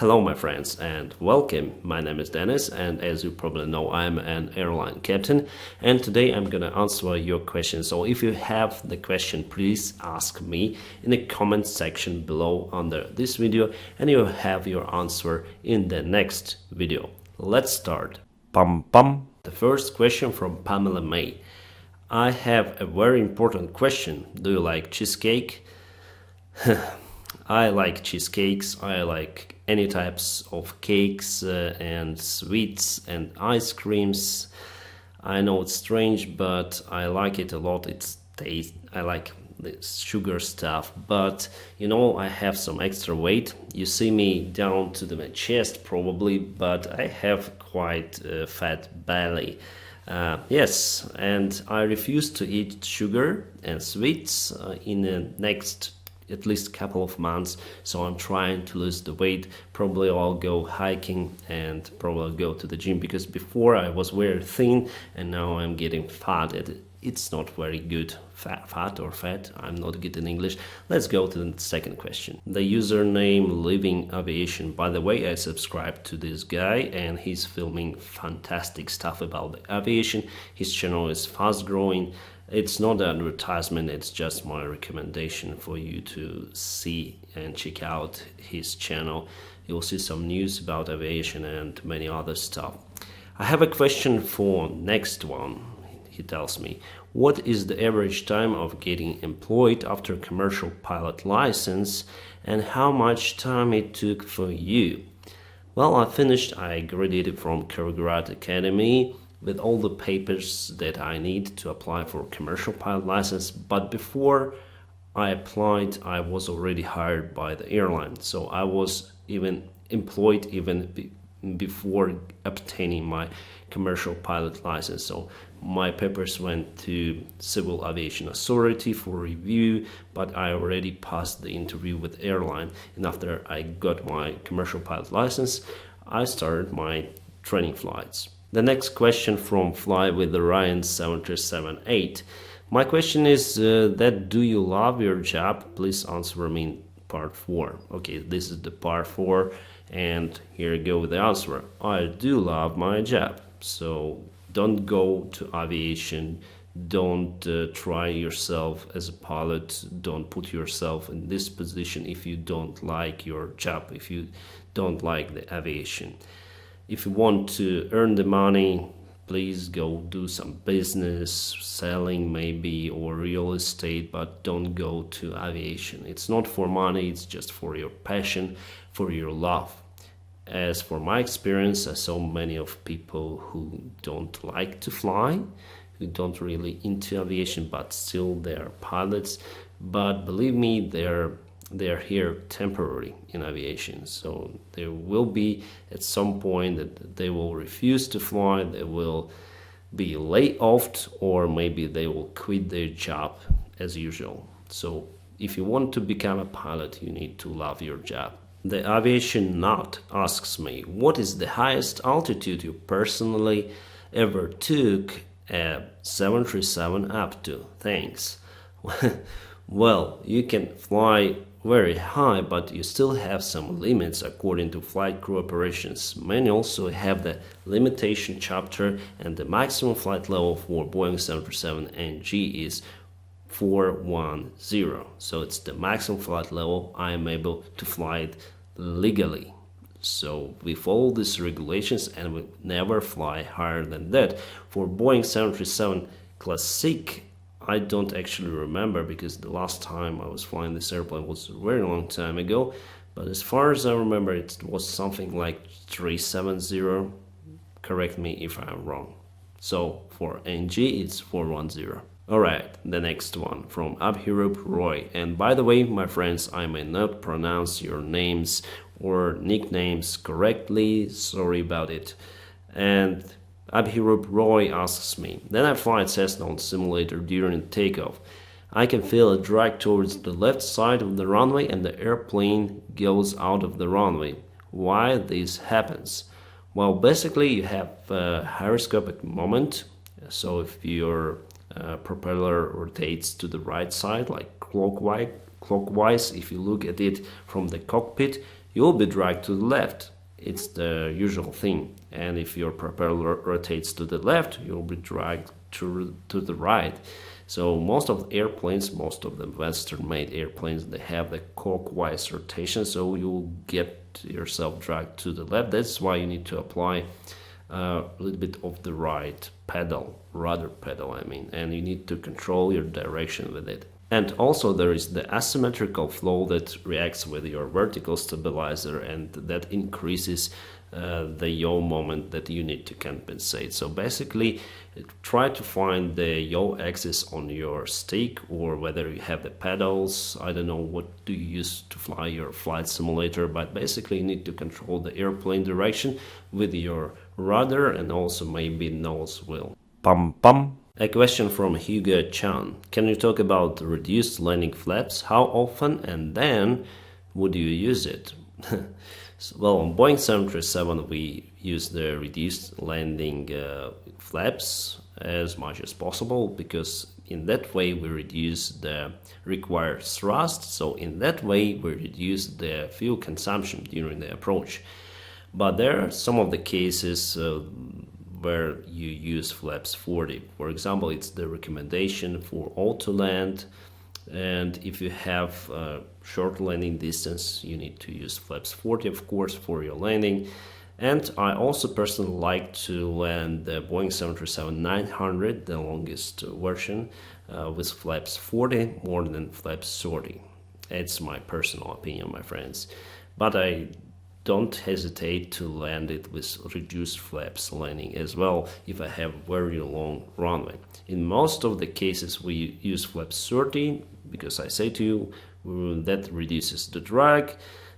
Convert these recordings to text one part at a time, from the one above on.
Hello my friends and welcome. My name is Dennis and as you probably know I'm an airline captain and today I'm gonna answer your questions. So if you have the question, please ask me in the comment section below under this video and you'll have your answer in the next video. Let's start. Pam pam. The first question from Pamela May. I have a very important question. Do you like cheesecake? I like cheesecakes. I like any types of cakes and sweets and ice creams. I know it's strange, but I like it a lot. It's taste. I like the sugar stuff, but you know I have some extra weight. You see me down to my chest probably, but I have quite a fat belly. Yes, and I refuse to eat sugar and sweets in the next at least couple of months, so I'm trying to lose the weight. Probably I'll go hiking and probably go to the gym, because before I was very thin and now I'm getting fat. It's not very good. Fat or fat, I'm not good in English. Let's go to the second question. The username Living Aviation. By the way, I subscribe to this guy and he's filming fantastic stuff about the aviation. His channel is fast growing. It's not an advertisement, it's just my recommendation for you to see and check out his channel. You'll see some news about aviation and many other stuff. I have a question for next one. He tells me, what is the average time of getting employed after commercial pilot license and how much time it took for you? Well, I graduated from Kirgrad Academy with all the papers that I need to apply for commercial pilot license, but before I applied I was already hired by the airline, so I was even employed before obtaining my commercial pilot license. So my papers went to Civil Aviation Authority for review, but I already passed the interview with Airline, and after I got my commercial pilot license I started my training flights. The next question from Fly with the Ryan 737-8. My question is that do you love your job? Please answer me in part 4. Okay, this is the part 4 and here you go with the answer. I do love my job. So don't go to aviation, don't try yourself as a pilot, don't put yourself in this position if you don't like your job, if you don't like the aviation. If you want to earn the money, please go do some business, selling maybe, or real estate, but don't go to aviation. It's not for money, it's just for your passion, for your love. As for my experience, I saw many of people who don't like to fly, who don't really into aviation, but still they're pilots. But believe me, they're here temporary in aviation, so there will be at some point that they will refuse to fly, they will be laid off, or maybe they will quit their job as usual. So if you want to become a pilot, you need to love your job. The aviation nut asks me, what is the highest altitude you personally ever took a 737 up to? Thanks. Well, you can fly very high, but you still have some limits according to Flight Crew Operations Manual. So we have the limitation chapter, and the maximum flight level for Boeing 737 NG is 410. So it's the maximum flight level I am able to fly it legally. So we follow these regulations and we never fly higher than that. For Boeing 737 Classic, I don't actually remember, because the last time I was flying this airplane was a very long time ago, but as far as I remember it was something like 370. Correct me if I'm wrong. So for NG it's 410. Alright, the next one from Abhirup Roy. And by the way, my friends, I may not pronounce your names or nicknames correctly, sorry about it. And Abhirup Roy asks me, then I fly Cessna on simulator during takeoff. I can feel a drag towards the left side of the runway and the airplane goes out of the runway. Why this happens? Well, basically you have a gyroscopic moment. So if your propeller rotates to the right side, like clockwise, if you look at it from the cockpit, you'll be dragged to the left. It's the usual thing. And if your propeller rotates to the left, you'll be dragged to the right. So most of the airplanes, most of the Western-made airplanes, they have the clockwise rotation, so you'll get yourself dragged to the left. That's why you need to apply a little bit of the right pedal, rudder pedal, and you need to control your direction with it. And also there is the asymmetrical flow that reacts with your vertical stabilizer, and that increases the yaw moment that you need to compensate. So basically try to find the yaw axis on your stick, or whether you have the pedals. I don't know what do you use to fly your flight simulator, but basically you need to control the airplane direction with your rudder and also maybe nose wheel. Pum pum. A question from Hugo Chan. Can you talk about reduced landing flaps? How often and then would you use it? Well, on Boeing 737 we use the reduced landing flaps as much as possible, because in that way we reduce the required thrust, so in that way we reduce the fuel consumption during the approach. But there are some of the cases where you use flaps 40. For example, it's the recommendation for Autoland, and if you have a short landing distance, you need to use flaps 40, of course, for your landing. And I also personally like to land the Boeing 737-900, the longest version, with flaps 40 more than flaps 30. It's my personal opinion, my friends. But I don't hesitate to land it with reduced flaps landing as well if I have very long runway. In most of the cases we use flaps 30, because I say to you that reduces the drag,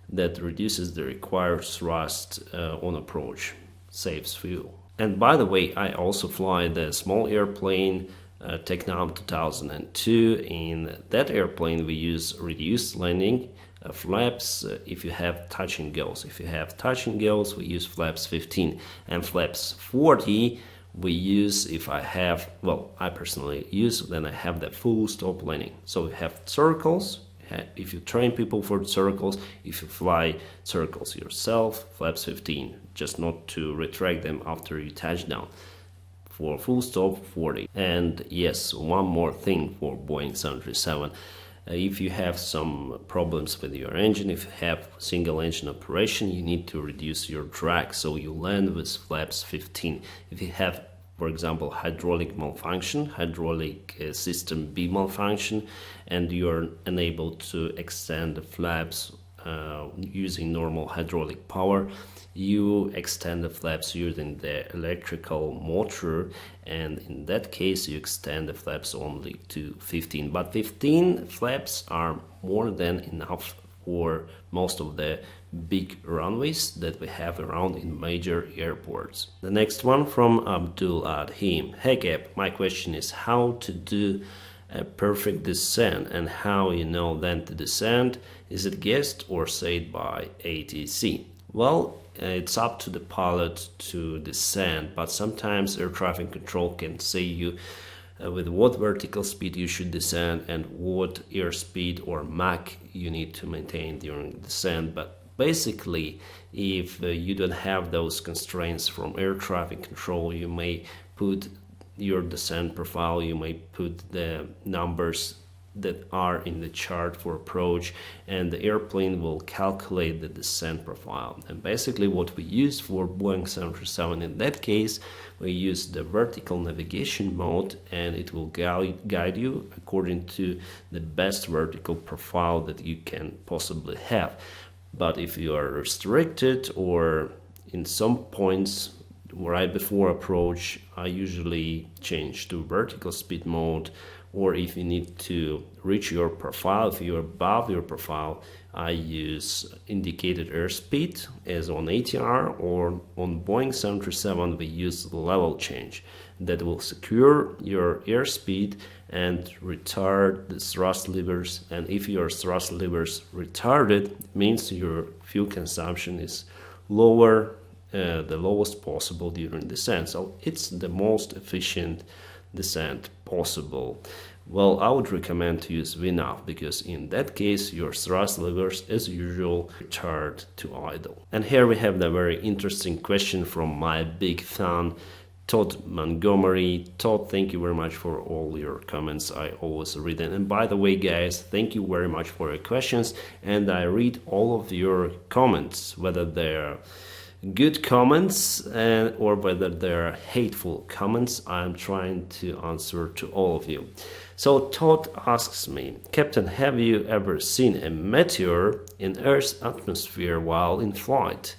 that reduces the required thrust on approach, saves fuel. And by the way, I also fly the small airplane Tecnam 2002. In that airplane we use reduced landing flaps if you have touch and goes. If you have touch and goes, we use flaps 15, and flaps 40 we use if I have, well, I personally use, then I have the full stop landing. So we have circles. If you train people for circles, if you fly circles yourself, flaps 15, just not to retract them after you touch down. For full stop, 40. And yes, one more thing for Boeing 737. If you have some problems with your engine, if you have single engine operation, you need to reduce your drag, so you land with flaps 15. If you have, for example, hydraulic malfunction, hydraulic system B malfunction, and you're unable to extend the flaps using normal hydraulic power, you extend the flaps using the electrical motor, and in that case you extend the flaps only to 15. But 15 flaps are more than enough for most of the big runways that we have around in major airports. The next one from Abdul Adhim. Hey Cap, my question is how to do a perfect descent, and how you know then to descend. Is it guessed or said by ATC? Well, it's up to the pilot to descend, but sometimes air traffic control can say you with what vertical speed you should descend and what airspeed or Mach you need to maintain during the descent. But basically, if you don't have those constraints from air traffic control, you may put your descent profile, you may put the numbers that are in the chart for approach, and the airplane will calculate the descent profile. And basically what we use for Boeing 737 in that case, we use the vertical navigation mode, and it will guide you according to the best vertical profile that you can possibly have. But if you are restricted, or in some points right before approach, I usually change to vertical speed mode. Or if you need to reach your profile, if you're above your profile, I use indicated airspeed as on ATR, or on Boeing 737 we use level change that will secure your airspeed and retard the thrust levers. And if your thrust levers retarded, it means your fuel consumption is lower, the lowest possible during descent. So it's the most efficient descent possible Well, I would recommend to use VNAV because in that case your thrust levers as usual retard to idle. And here we have the very interesting question from my big fan Todd Montgomery. Todd, thank you very much for all your comments. I always read them. And by the way, guys, thank you very much for your questions. And I read all of your comments, whether they're good comments or whether they're hateful comments. I'm trying to answer to all of you. So Todd asks me, Captain, have you ever seen a meteor in Earth's atmosphere while in flight?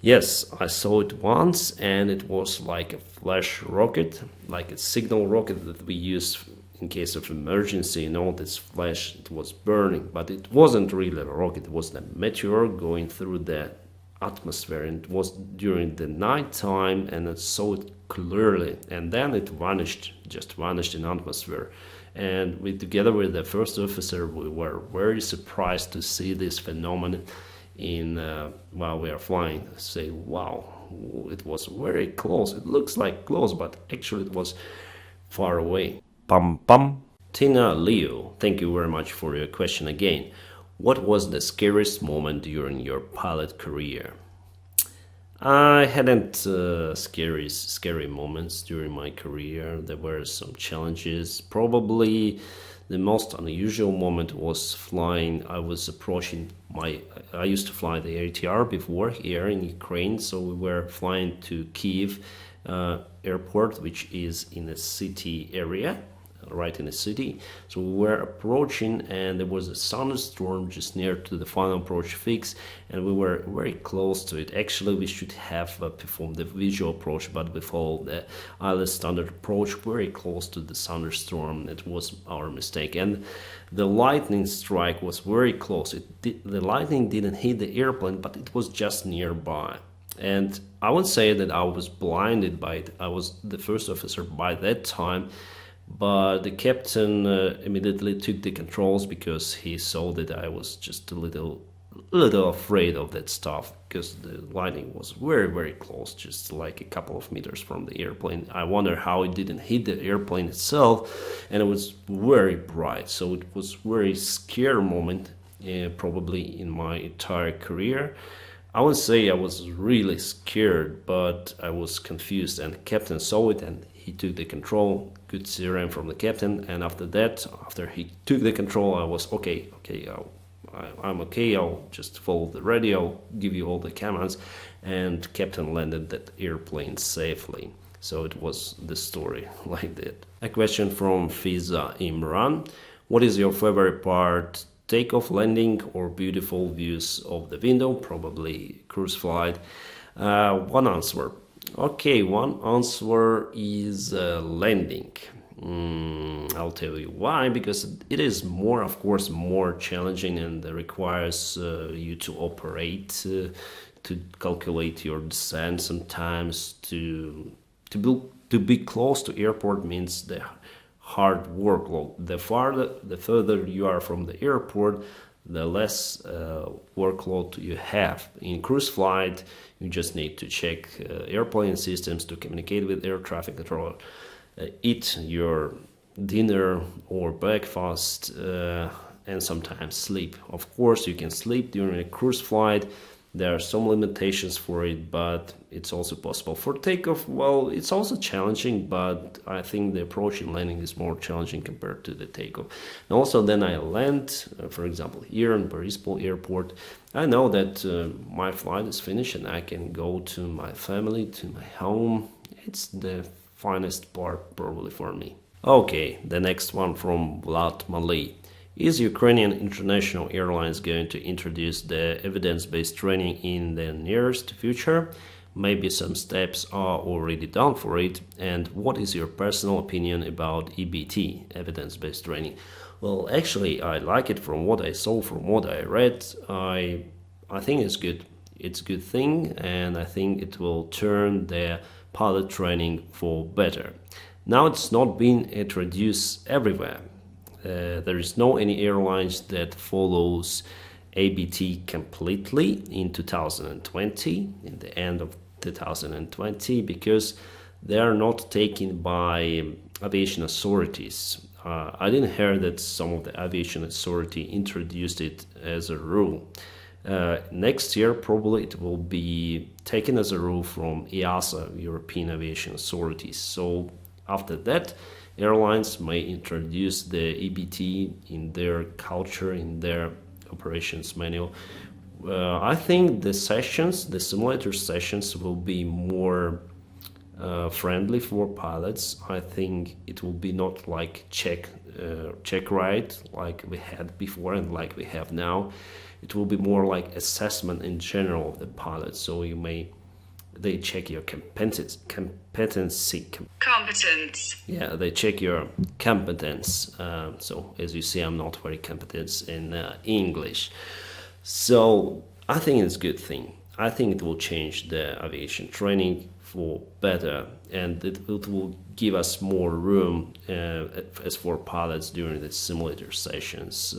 Yes, I saw it once, and it was like a flash rocket, like a signal rocket that we use in case of emergency. You know, this flash, it was burning, but it wasn't really a rocket. It was a meteor going through the atmosphere, and it was during the night time, and I saw it clearly, and then it vanished, just vanished in atmosphere. And together with the first officer, we were very surprised to see this phenomenon while we are flying. Say, wow, it was very close. It looks like close, but actually it was far away. Pam pam. Tina Leo, thank you very much for your question again. What was the scariest moment during your pilot career? I hadn't scary moments during my career. There were some challenges. Probably the most unusual moment was flying. I used to fly the ATR before here in Ukraine, so we were flying to Kyiv airport, which is in a city area, right in the city. So we were approaching, and there was a thunderstorm just near to the final approach fix, and we were very close to it. Actually, we should have performed the visual approach, but we followed the ILS standard approach very close to the thunderstorm. It was our mistake, and the lightning strike was very close. The lightning didn't hit the airplane, but it was just nearby. And I would say that I was blinded by it. I was the first officer by that time, but the captain immediately took the controls because he saw that I was just a little afraid of that stuff, because the lightning was very, very close, just like a couple of meters from the airplane. I wonder how it didn't hit the airplane itself, and it was very bright. So it was very scary moment, probably in my entire career. I would say I was really scared, but I was confused, and the captain saw it and he took the control. Good CRM from the captain, and after that, after he took the control, I was okay, I'm okay, I'll just follow the radio, give you all the commands, and captain landed that airplane safely. So it was the story like that. A question from Fiza Imran. What is your favorite part? Takeoff, landing, or beautiful views of the window? Probably cruise flight. One answer. Okay, one answer is landing. I'll tell you why. Because it is more, of course, more challenging, and requires you to operate, to calculate your descent. Sometimes to be close to airport means the hard workload. The further you are from the airport, the less workload you have. In cruise flight, you just need to check airplane systems, to communicate with air traffic controller, eat your dinner or breakfast, and sometimes sleep. Of course, you can sleep during a cruise flight. There are some limitations for it, but it's also possible. For takeoff, well, it's also challenging, but I think the approach and landing is more challenging compared to the takeoff. And also then I land, for example, here in Borispol Airport. I know that my flight is finished and I can go to my family, to my home. It's the finest part probably for me. Okay, the next one from Vlad Mali. Is Ukrainian International Airlines going to introduce the evidence-based training in the nearest future? Maybe some steps are already done for it. And what is your personal opinion about EBT, evidence-based training? Well, actually, I like it from what I saw, from what I read. I think it's good. It's a good thing, and I think it will turn the pilot training for better. Now it's not being introduced everywhere. There is no any airlines that follows ABT completely in 2020, in the end of 2020, because they are not taken by aviation authorities. I didn't hear that some of the aviation authority introduced it as a rule. Next year, probably it will be taken as a rule from EASA, European Aviation Authorities. So after that, airlines may introduce the EBT in their culture, in their operations manual. I think the simulator sessions will be more friendly for pilots. I think it will be not like check ride like we had before and like we have now. It will be more like assessment in general of the pilot. So they check your competence. Yeah, they check your competence. So as you see, I'm not very competent in English. So I think it's a good thing. I think it will change the aviation training for better, and it will give us more room as for pilots during the simulator sessions.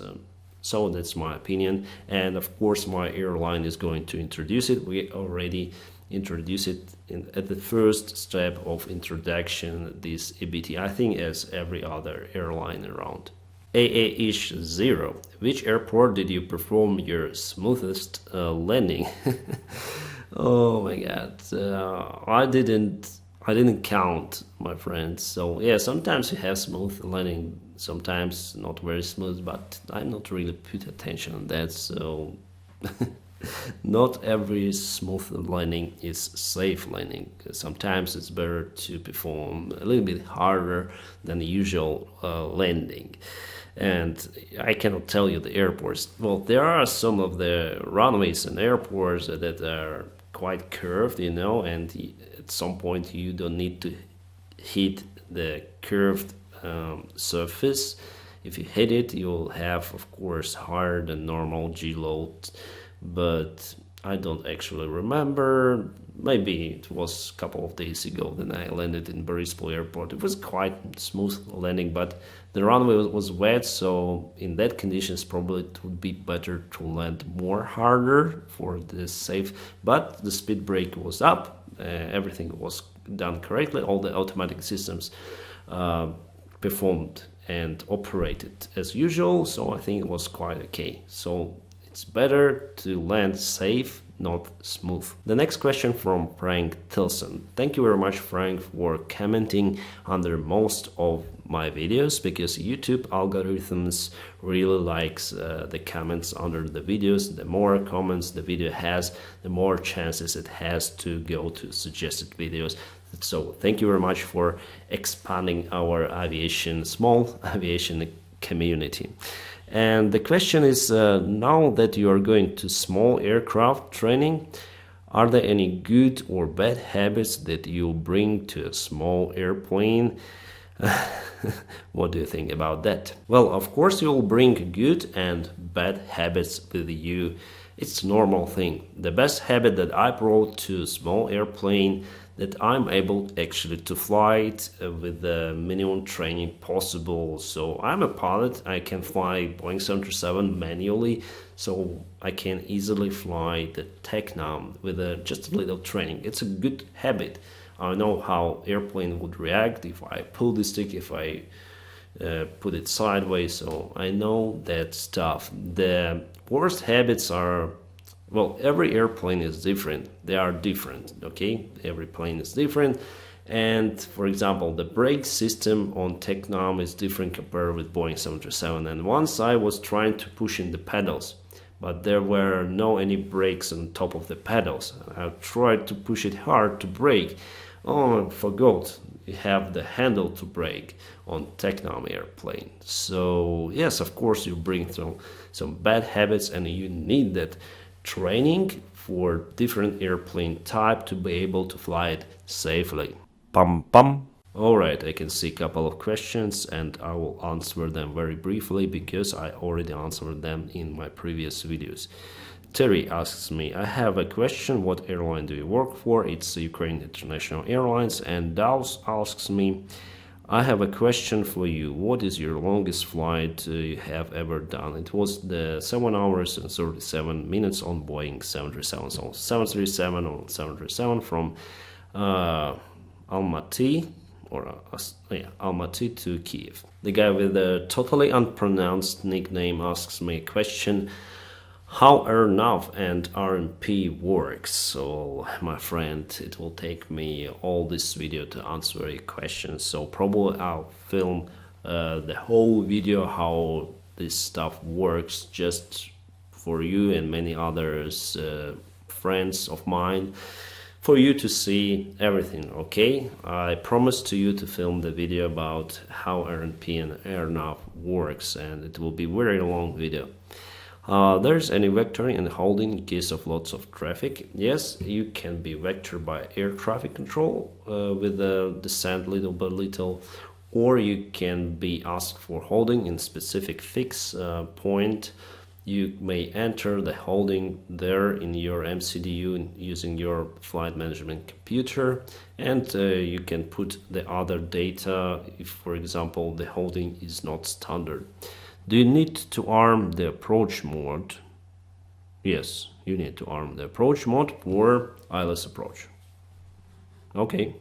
So that's my opinion, and of course my airline is going to introduce it. We already introduced it at the first step of introduction, this EBT, I think as every other airline around. AA-ish 0. Which airport did you perform your smoothest landing? Oh my god, I didn't count, my friends. So yeah, sometimes you have smooth landing, sometimes not very smooth, but I'm not really put attention on that. So not every smooth landing is safe landing. Sometimes it's better to perform a little bit harder than the usual landing. And I cannot tell you the airports. Well, there are some of the runways and airports that are quite curved, and at some point you don't need to hit the curved surface. If you hit it, you'll have, of course, higher than normal G-load, but I don't actually remember. Maybe it was a couple of days ago when I landed in Boryspil Airport. It was quite smooth landing, but the runway was wet, so in that conditions probably it would be better to land more harder for the safe. But the speed brake was up, everything was done correctly, all the automatic systems performed and operated as usual, so I think it was quite okay. So it's better to land safe, not smooth. The next question from Frank Tilson. Thank you very much, Frank, for commenting under most of my videos, because YouTube algorithms really likes the comments under the videos. The more comments the video has, the more chances it has to go to suggested videos. So thank you very much for expanding our small aviation community. And the question is, now that you are going to small aircraft training, are there any good or bad habits that you bring to a small airplane? What do you think about that? Well, of course you'll bring good and bad habits with you. It's a normal thing. The best habit that I brought to a small airplane, that I'm able actually to fly it with the minimum training possible. So I'm a pilot, I can fly Boeing 737 manually, so I can easily fly the TechNam with just a little training. It's a good habit. I know how airplane would react if I pull the stick, if I put it sideways, so I know that stuff. The worst habits are, well, every airplane is different. They are different, okay? Every plane is different. And for example, the brake system on TechNam is different compared with Boeing 737. And once I was trying to push in the pedals, but there were any brakes on top of the pedals. I tried to push it hard to brake. Oh, I forgot you have the handle to brake on TechNam airplane. So yes, of course you bring some bad habits, and you need that training for different airplane type to be able to fly it safely. Pam pam. Alright, I can see a couple of questions and I will answer them very briefly because I already answered them in my previous videos. Terry asks me, I have a question, what airline do you work for? It's Ukraine International Airlines. And Daus asks me, I have a question for you. What is your longest flight you have ever done? It was the 7 hours and 37 minutes on Boeing 737. So 737 on 737 from Almaty or Almaty to Kiev. The guy with the totally unpronounced nickname asks me a question: how RNAV and RNP works. So my friend, it will take me all this video to answer your question, so probably I'll film the whole video how this stuff works just for you and many others, friends of mine, for you to see everything. Okay, I promise to you to film the video about how RNP and RNAV works, and it will be very long video. There's any vectoring and holding in case of lots of traffic. Yes, you can be vectored by air traffic control with the descent little by little, or you can be asked for holding in specific fixed point. You may enter the holding there in your MCDU using your flight management computer, and you can put the other data if, for example, the holding is not standard. Do you need to arm the approach mode? Yes, you need to arm the approach mode for ILS approach. Okay.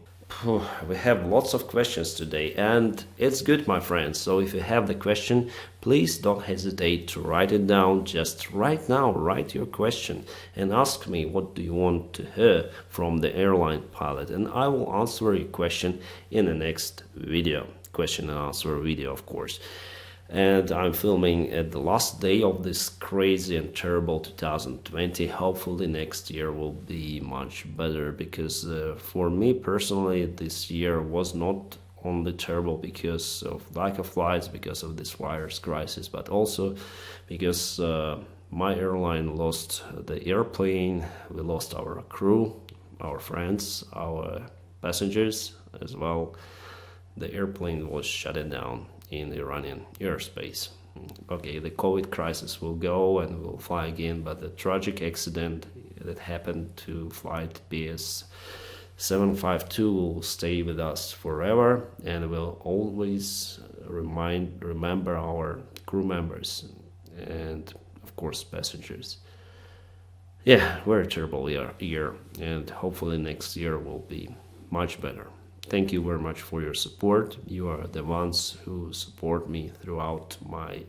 We have lots of questions today, and it's good, my friends. So if you have the question, please don't hesitate to write it down. Just right now, write your question and ask me what do you want to hear from the airline pilot, and I will answer your question in the next video. Question and answer video, of course. And I'm filming at the last day of this crazy and terrible 2020. Hopefully next year will be much better, because for me personally this year was not only terrible because of lack of flights, because of this virus crisis, but also because my airline lost the airplane, we lost our crew, our friends, our passengers as well. The airplane was shut down in Iranian airspace. Okay, the COVID crisis will go and we'll fly again, but the tragic accident that happened to flight BS752 will stay with us forever, and will always remember our crew members and of course passengers. Yeah, very terrible year, and hopefully next year will be much better. Thank you very much for your support. You are the ones who support me throughout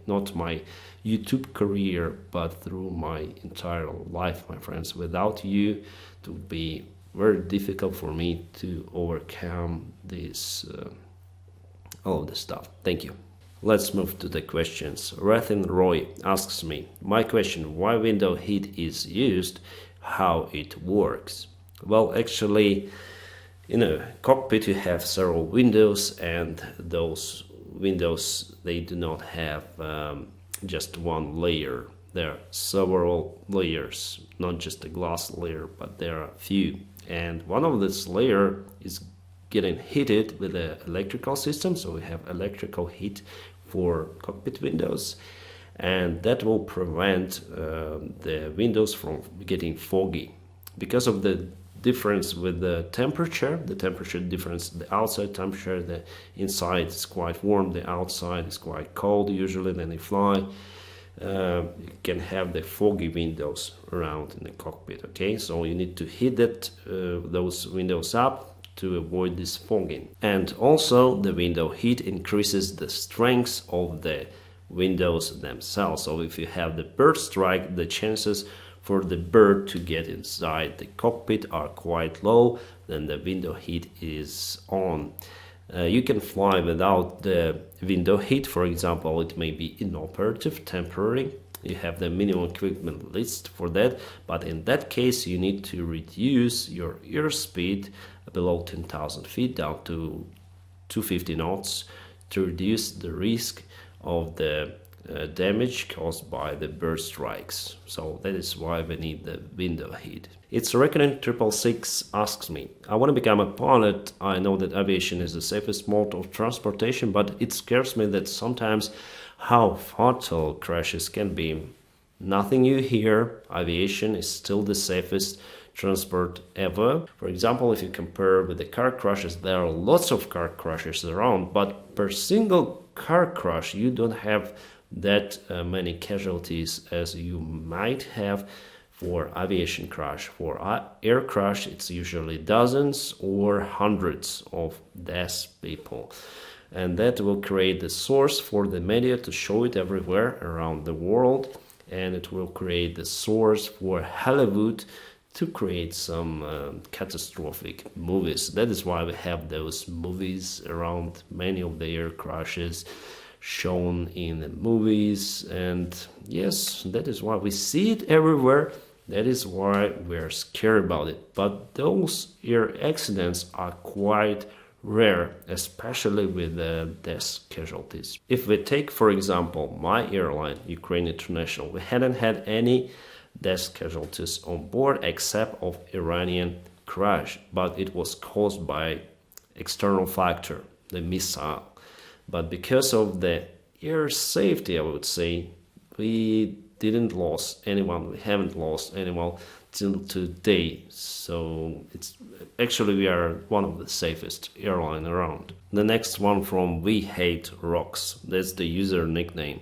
not my YouTube career, but through my entire life, my friends. Without you, it would be very difficult for me to overcome all of this stuff. Thank you. Let's move to the questions. Rathin Roy asks me, my question: why window heat is used, how it works? Well, actually, in a cockpit you have several windows, and those windows, they do not have just one layer. There are several layers, not just a glass layer, but there are a few. And one of this layer is getting heated with the electrical system, so we have electrical heat for cockpit windows, and that will prevent the windows from getting foggy. Because of the difference with the temperature difference, the outside temperature, the inside is quite warm, the outside is quite cold usually when they fly. You can have the foggy windows around in the cockpit. Okay, so you need to heat those windows up to avoid this fogging. And also the window heat increases the strength of the windows themselves. So if you have the bird strike, the chances for the bird to get inside the cockpit are quite low, then the window heat is on. You can fly without the window heat. For example, it may be inoperative, temporary. You have the minimum equipment list for that, but in that case you need to reduce your airspeed below 10,000 feet down to 250 knots to reduce the risk of the damage caused by the bird strikes. So that is why we need the window heat. It's Reckoning 666 asks me, I want to become a pilot. I know that aviation is the safest mode of transportation, but it scares me that sometimes how fatal crashes can be. Nothing new here. Aviation is still the safest transport ever. For example, if you compare with the car crashes, there are lots of car crashes around, but per single car crash you don't have that many casualties as you might have for aviation crash. For air crash, it's usually dozens or hundreds of dead people. And that will create the source for the media to show it everywhere around the world. And it will create the source for Hollywood to create some catastrophic movies. That is why we have those movies around many of the air crashes shown in the movies. And yes, that is why we see it everywhere. That is why we're scared about it. But those air accidents are quite rare, especially with the death casualties. If we take, for example, my airline, Ukraine International, we hadn't had any death casualties on board except of Iranian crash, but it was caused by external factor, the missile. But because of the air safety, I would say, we didn't lose anyone. We haven't lost anyone till today. So it's actually we are one of the safest airline around. The next one from We Hate Rocks. That's the user nickname.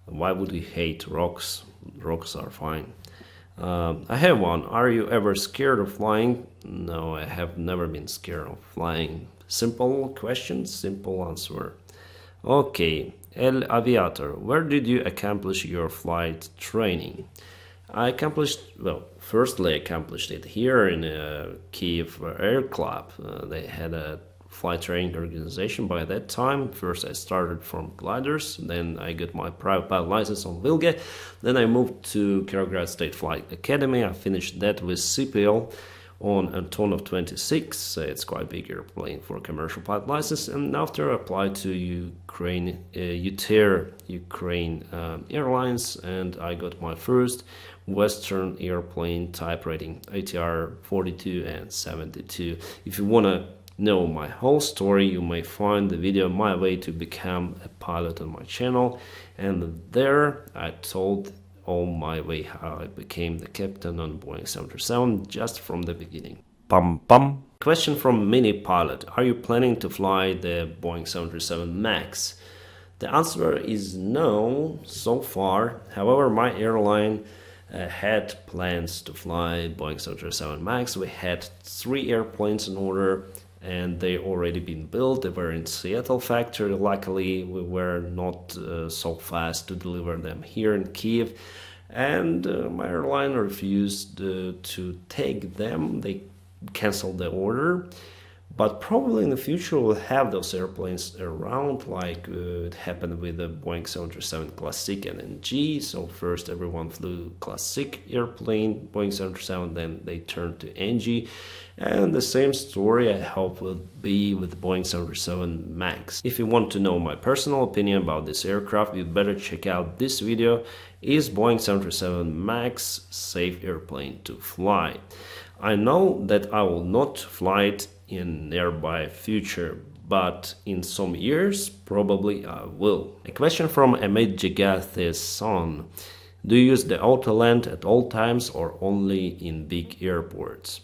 Why would we hate rocks? Rocks are fine. I have one. Are you ever scared of flying? No, I have never been scared of flying. Simple question, simple answer. Okay, El Aviator, where did you accomplish your flight training? Firstly, I accomplished it here in Kiev Air Club. They had a flight training organization by that time. First, I started from gliders, then I got my private pilot license on Vilga, then I moved to Kirograd State Flight Academy. I finished that with CPL on Antonov 26. It's quite a big airplane for a commercial pilot license, and after I applied to Ukraine Airlines, and I got my first Western airplane type rating, ATR 42 and 72. If you want to know my whole story, you may find the video My Way to Become a Pilot on my channel, and there I told all my way how I became the captain on Boeing 737 just from the beginning. Pum pum. Question from Mini Pilot. Are you planning to fly the Boeing 737 MAX? The answer is no so far. However, my airline had plans to fly Boeing 737 MAX. We had 3 airplanes in order, and they already been built. They were in Seattle factory. Luckily, we were not so fast to deliver them here in Kiev, and my airline refused to take them. They canceled the order, but probably in the future we'll have those airplanes around, like it happened with the Boeing 737 Classic and NG. So first everyone flew Classic airplane, Boeing 737, then they turned to NG. And the same story I hope will be with the Boeing 737 MAX. If you want to know my personal opinion about this aircraft, you better check out this video. Is Boeing 737 MAX safe airplane to fly? I know that I will not fly it in nearby future, but in some years probably I will. A question from Amit Jagath's son. Do you use the Autoland at all times or only in big airports?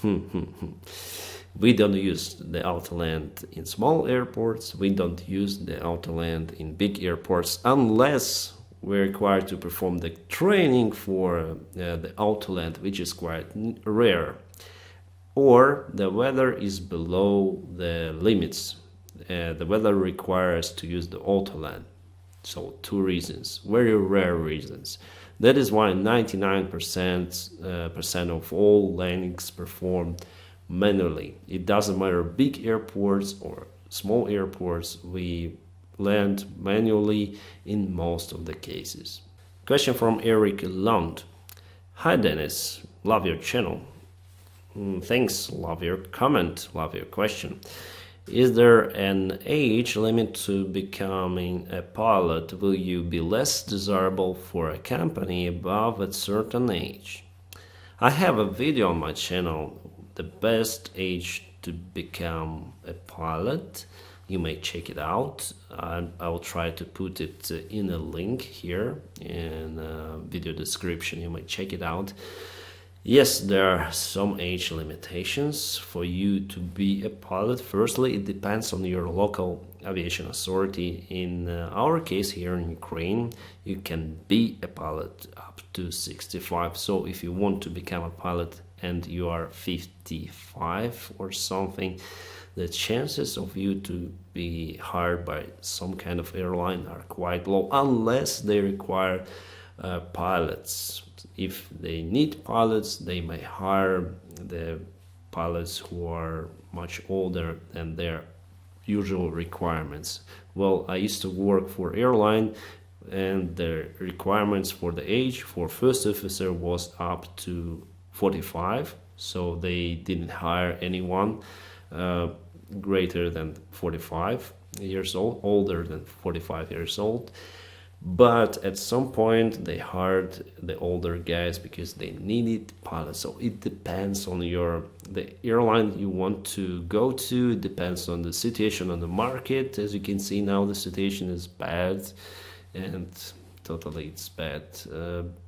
We don't use the Autoland in small airports. We don't use the Autoland in big airports unless we're required to perform the training for the Autoland, which is quite rare, or the weather is below the limits. The weather requires to use the Autoland. So 2 reasons, very rare reasons. That is why 99% of all landings performed manually. It doesn't matter big airports or small airports, we land manually in most of the cases. Question from Eric Lund. Hi Dennis, love your channel. Thanks, love your comment, love your question. Is there an age limit to becoming a pilot? Will you be less desirable for a company above a certain age? I have a video on my channel, the best age to become a pilot. You may check it out. I will try to put it in a link here in the video description. You may check it out. Yes, there are some age limitations for you to be a pilot. Firstly, it depends on your local aviation authority. In our case here in Ukraine, you can be a pilot up to 65. So if you want to become a pilot and you are 55 or something, the chances of you to be hired by some kind of airline are quite low, unless they require pilots. If they need pilots, they may hire the pilots who are much older than their usual requirements. Well, I used to work for Airline, and the requirements for the age for first officer was up to 45, so they didn't hire anyone greater than 45 years old, older than 45 years old. But at some point they hired the older guys because they needed pilots. So it depends on the airline you want to go to. It depends on the situation on the market. As you can see now, the situation is bad, and totally it's bad.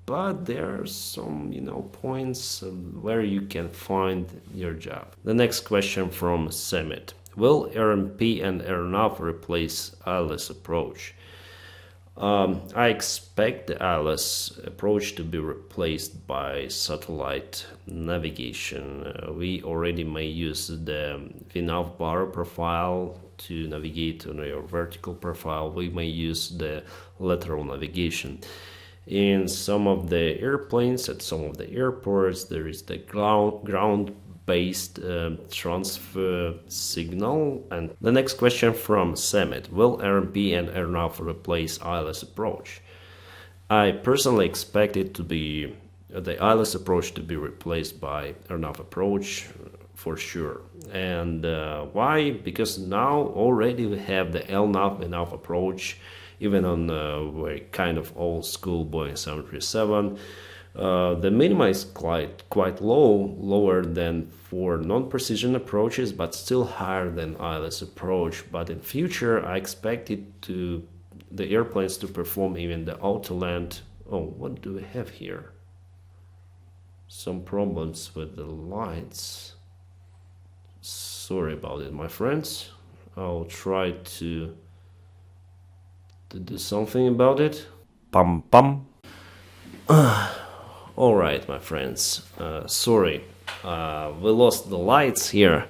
But there are some, points where you can find your job. The next question from Samit: will RMP and RNAV replace ILS approach? I expect the ILS approach to be replaced by satellite navigation. We already may use the VNAV bar profile to navigate on your vertical profile. We may use the lateral navigation. In some of the airplanes, at some of the airports, there is the ground-based transfer signal. And the next question from Samit: will RMP and RNAV replace ILS approach? I personally expect the ILS approach to be replaced by RNAV approach for sure. And why? Because now already we have the LNAV and NAV approach, even on very kind of old school Boeing 737. The minima is quite lower than for non-precision approaches, but still higher than ILS approach. But in future, I expect the airplanes to perform even the Autoland. Oh, what do we have here? Some problems with the lights. Sorry about it, my friends. I'll try to do something about it. Pam pam. All right, my friends. Sorry, we lost the lights here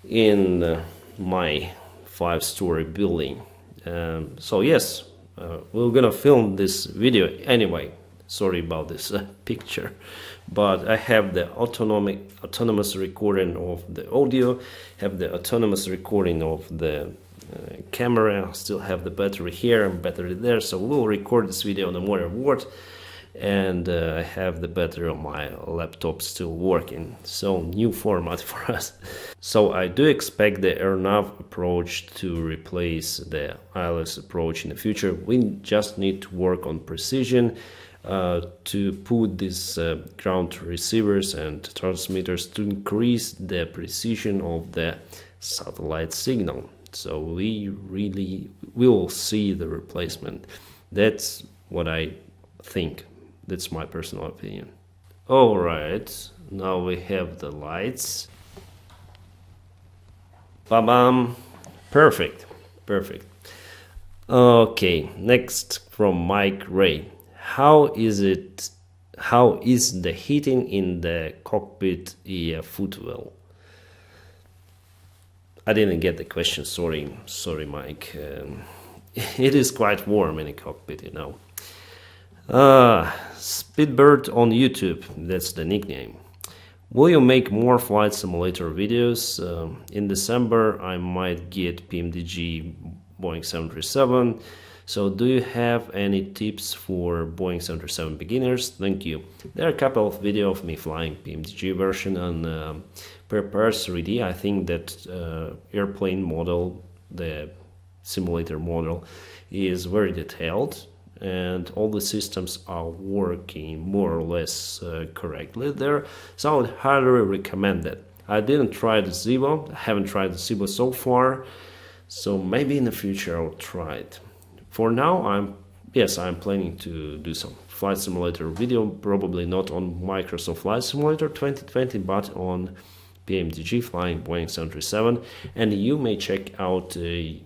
in my 5-story building. So yes, we're gonna film this video anyway. Sorry about this picture, but I have the autonomous recording of the audio, have the autonomous recording of the camera. I still have the battery here and battery there, so we'll record this video on the motherboard, and I have the battery on my laptop still working, so new format for us. So I do expect the RNAV approach to replace the ILS approach in the future. We just need to work on precision to put these ground receivers and transmitters to increase the precision of the satellite signal. So we really will see the replacement. That's what I think. That's my personal opinion. All right, now we have the lights. Ba-bam. Perfect. Okay, next from Mike Ray. How is the heating in the cockpit footwell? I didn't get the question. Sorry, Mike. It is quite warm in the cockpit, Speedbird on YouTube, that's the nickname. Will you make more flight simulator videos? In December, I might get PMDG Boeing 737. So do you have any tips for Boeing 737 beginners? Thank you. There are a couple of videos of me flying PMDG version on Propeller 3D. I think that airplane model, the simulator model, is very detailed, and all the systems are working more or less correctly there. So I would highly recommend that. I didn't try the Zibo. I haven't tried the Zibo so far. So maybe in the future I'll try it. For now, I'm planning to do some flight simulator video, probably not on Microsoft Flight Simulator 2020, but on PMDG flying Boeing 737. And you may check out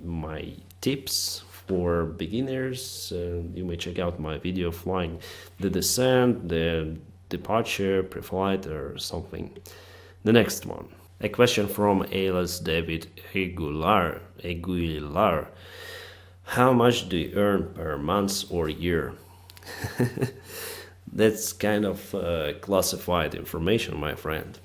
my tips for beginners. You may check out my video flying the descent, the departure, pre-flight, or something. The next one. A question from alias David Aguilar. How much do you earn per month or year? That's kind of classified information, my friend.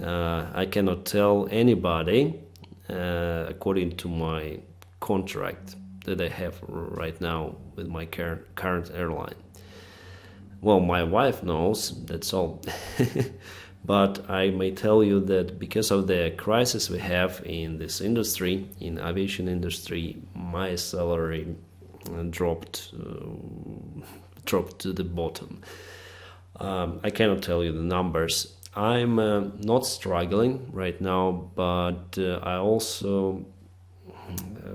I cannot tell anybody according to my contract that I have right now with my current airline. Well, my wife knows, that's all. But I may tell you that because of the crisis we have in this industry, in aviation industry, my salary dropped to the bottom. I cannot tell you the numbers. I'm not struggling right now, but I also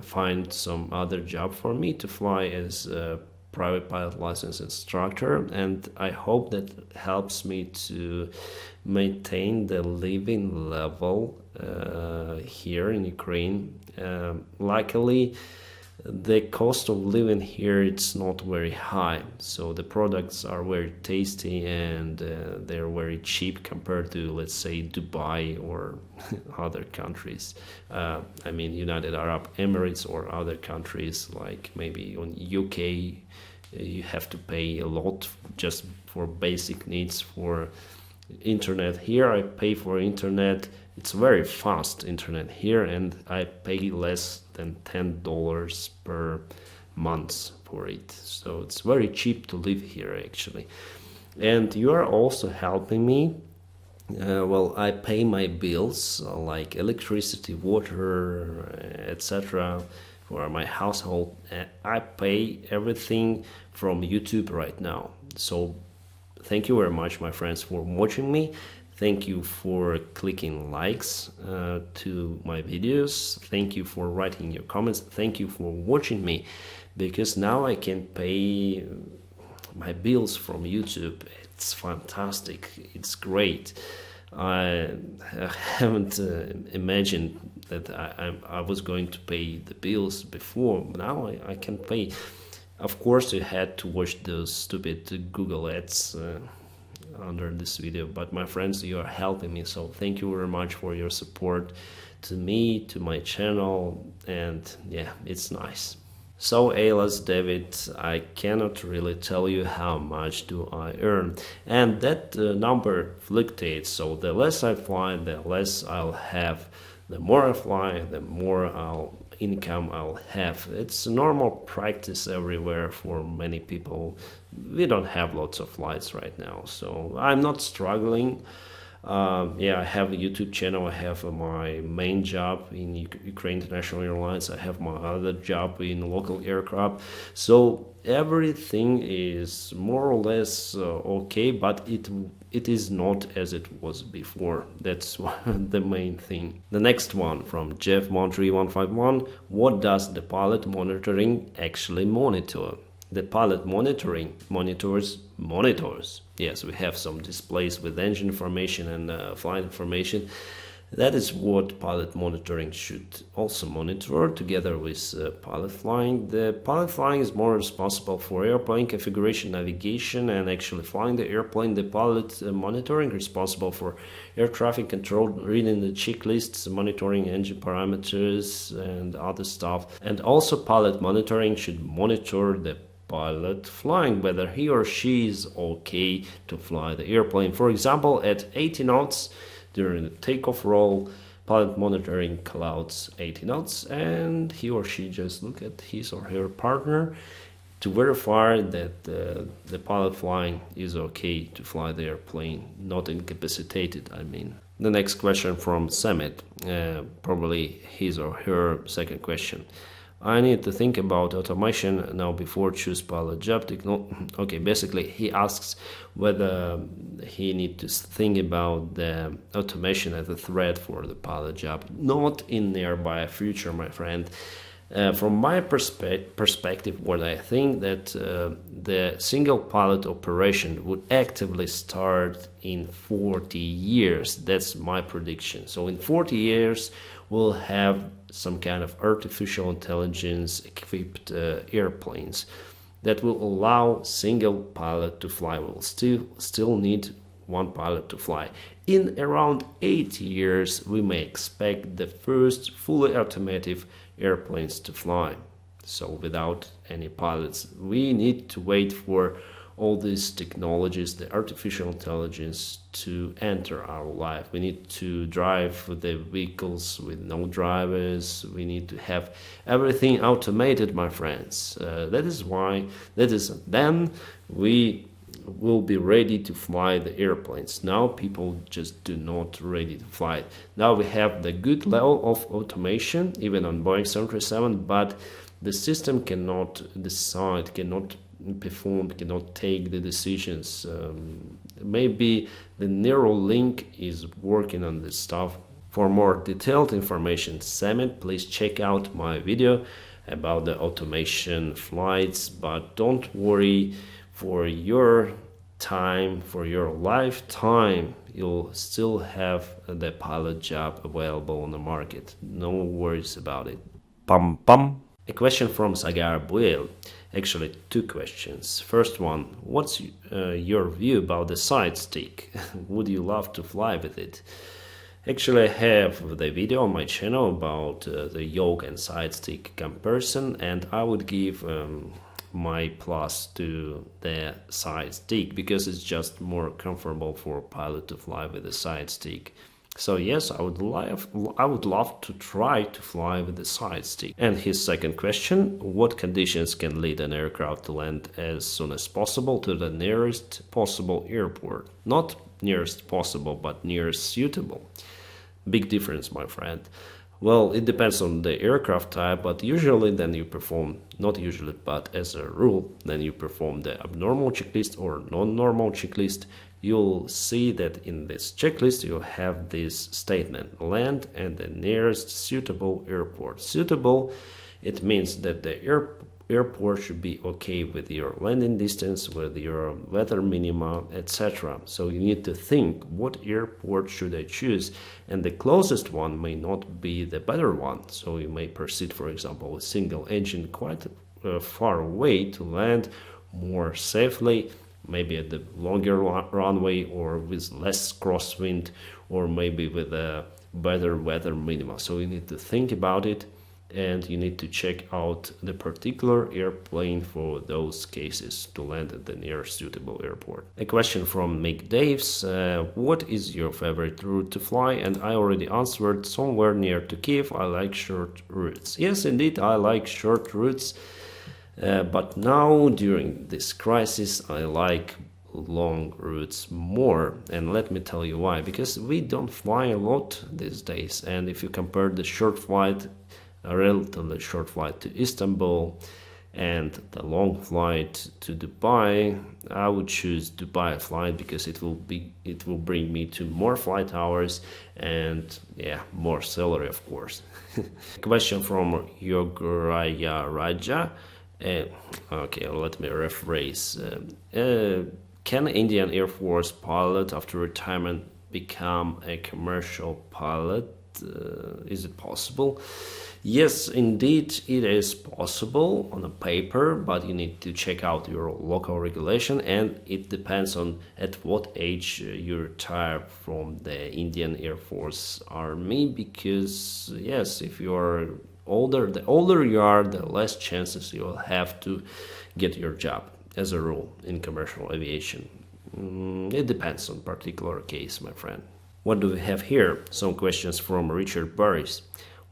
find some other job for me to fly as a private pilot license instructor, and I hope that helps me to maintain the living level here in Ukraine. Luckily, the cost of living here, it's not very high, so the products are very tasty and they're very cheap compared to, let's say, Dubai or other countries. I mean United Arab Emirates or other countries like maybe on UK. You have to pay a lot just for basic needs for internet. Here I pay for internet. It's very fast internet here, and I pay less than $10 per month for it. So it's very cheap to live here actually. And you are also helping me. Well, I pay my bills like electricity, water, etc. for my household. I pay everything from YouTube right now. So thank you very much, my friends, for watching me. Thank you for clicking likes to my videos. Thank you for writing your comments. Thank you for watching me, because now I can pay my bills from YouTube. It's fantastic. It's great. I haven't imagined that I was going to pay the bills before. Now I can pay. Of course, you had to watch those stupid Google ads under this video, but my friends, you are helping me, so thank you very much for your support to me, to my channel, and yeah, it's nice. So, alias David, I cannot really tell you how much do I earn, and that number fluctuates. So the less I fly, the less I'll have. The more I fly, the more income I'll have. It's normal practice everywhere for many people. We don't have lots of flights right now, so I'm not struggling. Yeah, I have a YouTube channel. I have my main job in Ukraine International Airlines. I have my other job in local aircraft. So everything is more or less okay, but it is not as it was before. That's the main thing. The next one from Jeff 13151. What does the pilot monitoring actually monitor? The pilot monitoring monitors. Yes, we have some displays with engine information and flight information. That is what pilot monitoring should also monitor together with pilot flying. The pilot flying is more responsible for airplane configuration, navigation, and actually flying the airplane. The pilot monitoring responsible for air traffic control, reading the checklists, monitoring engine parameters and other stuff. And also pilot monitoring should monitor the pilot flying, whether he or she is okay to fly the airplane. For example, at 80 knots, during the takeoff roll, pilot monitoring clouds 80 knots, and he or she just look at his or her partner to verify that the pilot flying is okay to fly the airplane, not incapacitated, I mean. The next question from Samit, probably his or her second question. I need to think about automation now before choose pilot job. Okay, basically he asks whether he need to think about the automation as a threat for the pilot job. Not in nearby future, my friend. From my perspective, what I think that the single pilot operation would actively start in 40 years. That's my prediction. So in 40 years, we'll have some kind of artificial intelligence equipped airplanes that will allow single pilot to fly. We'll still need one pilot to fly. In around 8 years, we may expect the first fully automatic airplanes to fly. So without any pilots, we need to wait for all these technologies, the artificial intelligence, to enter our life. We need to drive the vehicles with no drivers. We need to have everything automated, my friends. Then we will be ready to fly the airplanes. Now people just do not ready to fly it. Now we have the good level of automation, even on Boeing 737, but the system cannot decide, cannot perform, cannot take the decisions. Maybe the Neuralink is working on this stuff. For more detailed information, Samit, please check out my video about the automation flights, but don't worry, for your time, for your lifetime, you'll still have the pilot job available on the market. No worries about it. Pam pam. A question from Sagar Buel. Actually, two questions. First one, what's your view about the sidestick? Would you love to fly with it? Actually, I have the video on my channel about the yoke and sidestick comparison, and I would give my plus to the side stick because it's just more comfortable for a pilot to fly with a side stick. So yes, I would love to try to fly with the side stick. And his second question, what conditions can lead an aircraft to land as soon as possible to the nearest possible airport? Not nearest possible, but nearest suitable. Big difference, my friend. Well, it depends on the aircraft type, but usually then you perform, not usually, but as a rule, then you perform the abnormal checklist or non-normal checklist. You'll see that in this checklist you have this statement, land at the nearest suitable airport. Suitable, it means that the airport should be okay with your landing distance, with your weather minima, etc. So you need to think, what airport should I choose? And the closest one may not be the better one. So you may proceed, for example, with single engine quite far away to land more safely, maybe at the longer runway or with less crosswind, or maybe with a better weather minima. So you need to think about it, and you need to check out the particular airplane for those cases to land at the nearest suitable airport. A question from Mick Daves, what is your favorite route to fly? And I already answered, somewhere near to Kiev. I like short routes. Yes, indeed, I like short routes, but now during this crisis I like long routes more, and let me tell you why. Because we don't fly a lot these days, and if you compare the short flight, a relatively short flight to Istanbul and the long flight to Dubai, I would choose Dubai flight because it will bring me to more flight hours and more salary, of course. Question from Yoguraya Raja. Okay, let me rephrase. Can Indian Air Force pilot after retirement become a commercial pilot? Is it possible? Yes, indeed, it is possible on a paper, but you need to check out your local regulation, and it depends on at what age you retire from the Indian Air Force Army, because yes, if you are older, the older you are, the less chances you will have to get your job, as a rule, in commercial aviation. It depends on particular case, my friend. What do we have here? Some questions from Richard Burris.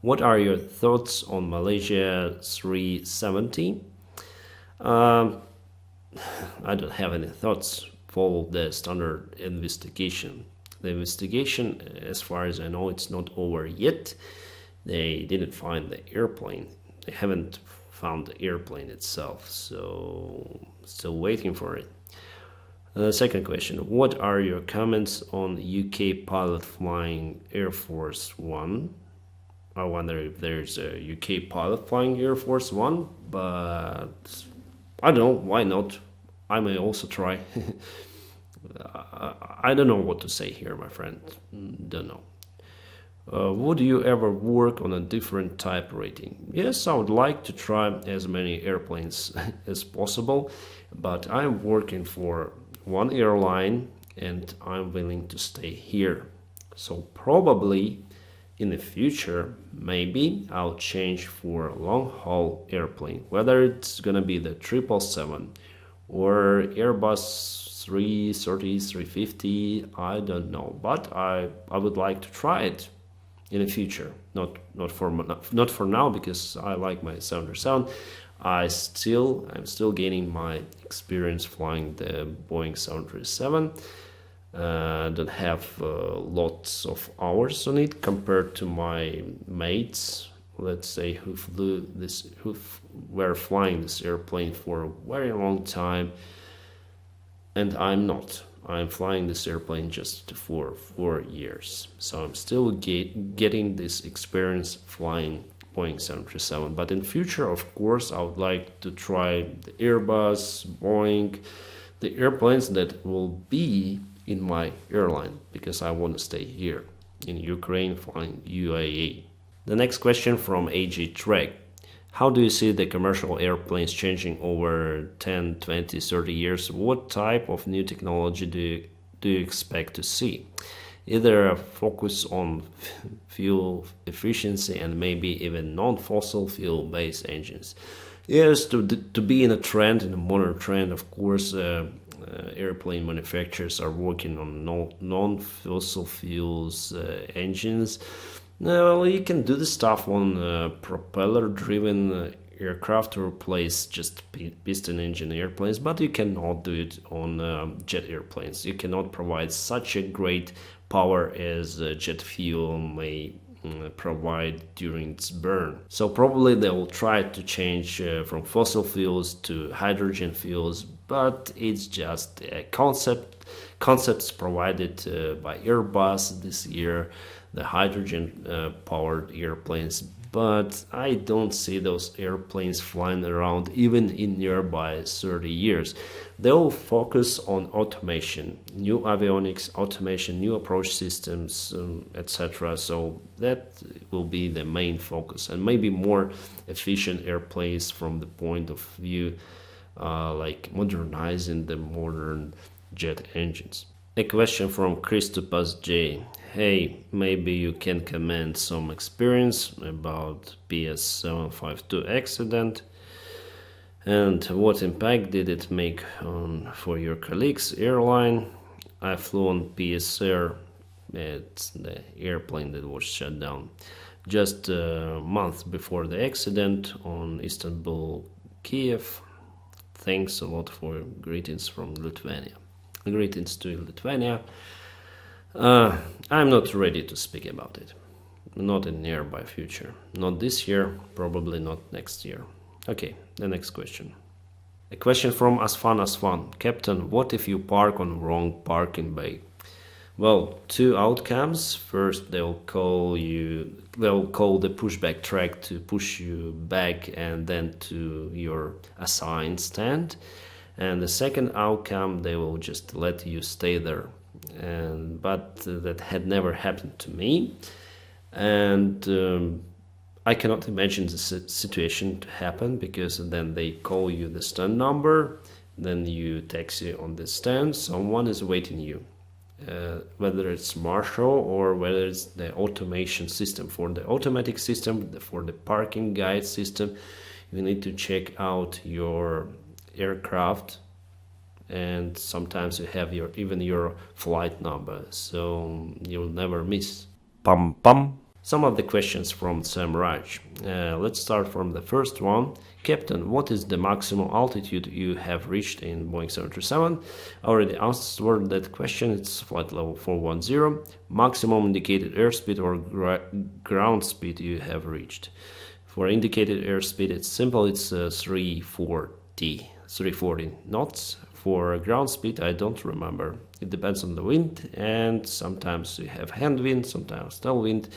What are your thoughts on Malaysia 370? I don't have any thoughts. Follow the standard investigation. The investigation, as far as I know, it's not over yet. They didn't find the airplane. They haven't found the airplane itself, so still waiting for it. Second question, what are your comments on UK pilot flying Air Force One? I wonder if there's a UK pilot flying Air Force One, but I don't know, why not? I may also try. I don't know what to say here, my friend. Don't know. Would you ever work on a different type rating? Yes, I would like to try as many airplanes as possible, but I'm working for one airline and I'm willing to stay here. So probably in the future, maybe I'll change for a long-haul airplane, whether it's gonna be the 777 or Airbus 330, 350, I don't know, but I would like to try it in the future. Not for now, because I like my 737. I'm still gaining my experience flying the Boeing 737. Don't have lots of hours on it compared to my mates, let's say, who were flying this airplane for a very long time, and I'm not. I'm flying this airplane just for 4 years, so I'm still getting this experience flying Boeing 737. But in future, of course, I would like to try the Airbus, Boeing, the airplanes that will be in my airline, because I want to stay here in Ukraine flying UIA. The next question from AG Trek. How do you see the commercial airplanes changing over 10, 20, 30 years? What type of new technology do you expect to see? Either a focus on fuel efficiency and maybe even non-fossil fuel-based engines. Yes, to be in a trend, in a modern trend, of course, airplane manufacturers are working on non-fossil fuels engines. Well, you can do the stuff on propeller-driven aircraft to replace just piston engine airplanes, but you cannot do it on jet airplanes. You cannot provide such a great power as jet fuel may provide during its burn. So probably they will try to change from fossil fuels to hydrogen fuels, but it's just a concepts provided by Airbus this year, the hydrogen powered airplanes, but I don't see those airplanes flying around even in nearby 30 years. They'll focus on automation, new avionics, automation, new approach systems, etc. So that will be the main focus, and maybe more efficient airplanes from the point of view like modernizing the modern jet engines. A question from Christopus J. Hey, maybe you can comment some experience about PS752 accident and what impact did it make for your colleagues' airline. I flew on PSR, it's the airplane that was shut down, just a month before the accident on Istanbul, Kiev. Thanks a lot for greetings from Lithuania. Greetings to Lithuania. I'm not ready to speak about it. Not in nearby future. Not this year, probably not next year. Okay, the next question. A question from Asfan. Captain, what if you park on wrong parking bay? Well, two outcomes. First, they'll call the pushback track to push you back and then to your assigned stand. And the second outcome, they will just let you stay there. But that had never happened to me. And I cannot imagine the situation to happen, because then they call you the stand number, then you taxi on the stand, someone is waiting you. Whether it's marshal or whether it's the automation system. For the automatic system, for the parking guide system, you need to check out your aircraft, and sometimes you have even your flight number, so you'll never miss. Pam pam. Some of the questions from Sam Raj. Let's start from the first one. Captain, what is the maximum altitude you have reached in Boeing 737? I already answered that question. It's flight level 410. Maximum indicated airspeed or ground speed you have reached. For indicated airspeed, it's simple. It's 340 knots. For ground speed, I don't remember. It depends on the wind, and sometimes you have hand wind, sometimes tailwind.